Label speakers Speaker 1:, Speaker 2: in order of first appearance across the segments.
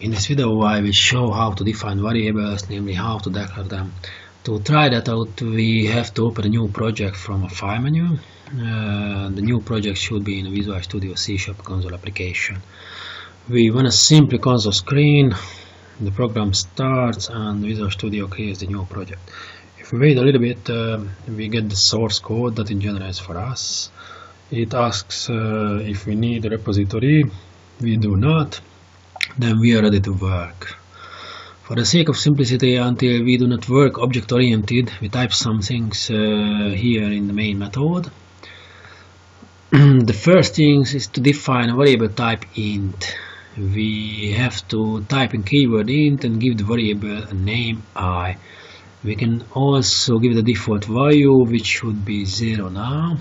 Speaker 1: In this video I will show how to define variables, namely how to declare them. To try that out we have to open a new project from a file menu. The new project should be in a Visual Studio C# console application. We want a simple console screen, the program starts and Visual Studio creates the new project. If we wait a little bit, we get the source code that it generates for us. It asks if we need a repository. We do not. Then we are ready to work. For the sake of simplicity, until we do not work object-oriented, we type some things here in the main method. The first thing is to define a variable type int. We have to type in keyword int and give the variable a name I. We can also give the default value, which should be 0 now.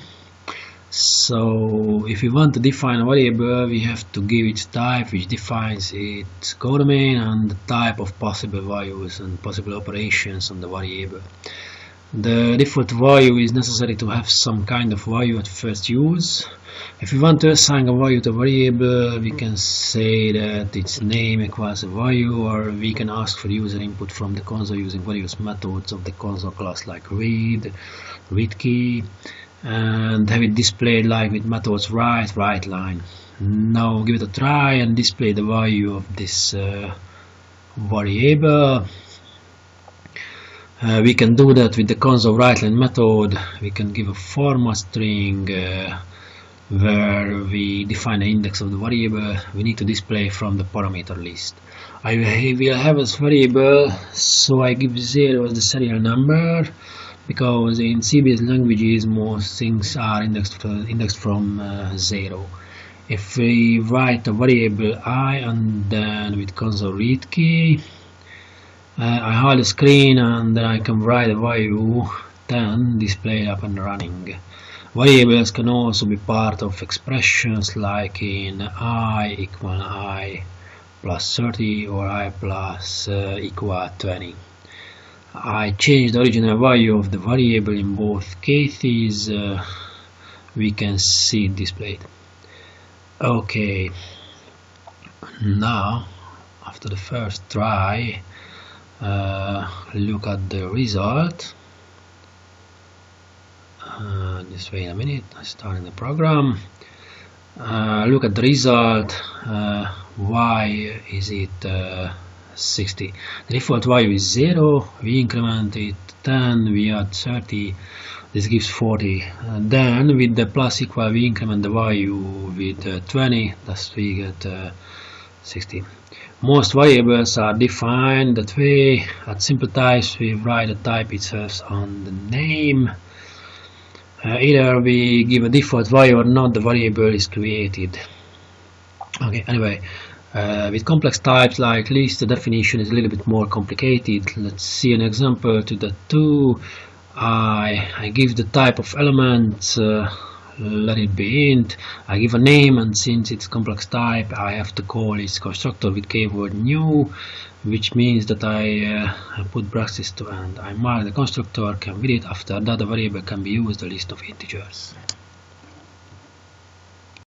Speaker 1: So if we want to define a variable, we have to give its type, which defines its codomain and the type of possible values and possible operations on the variable. The default value is necessary to have some kind of value at first use. If we want to assign a value to a variable, we can say that its name equals a value, or we can ask for user input from the console using various methods of the console class like read key, and have it displayed like with methods write line. Now give it a try and display the value of this variable. We can do that with the console writeLine method. We can give a format string where we define the index of the variable. We need to display from the parameter list. I will have a variable, so I give 0 as the serial number, because in CBS languages most things are indexed from 0. If we write a variable I and then with console read key, I hide the screen and then I can write a value 10 displayed up and running. Variables can also be part of expressions like in I equal I plus 30 or I plus equal 20. I changed the original value of the variable in both cases. We can see it displayed. Okay, now after the first try, look at the result. Just wait a minute, I'm starting the program. Look at the result. Why is it 60? The default value is 0, we increment it 10, we add 30, this gives 40. And then with the plus equal we increment the value with 20, thus we get 60. Most variables are defined that way. At simple types we write the type itself on the name. Either we give a default value or not, the variable is created. Okay, anyway, with complex types like list, the definition is a little bit more complicated. Let's see an example to the two. I give the type of element, let it be int. I give a name, and since it's complex type I have to call its constructor with keyword new, which means that I put brackets to end. I mark the constructor, can read it. After that the variable can be used a list of integers.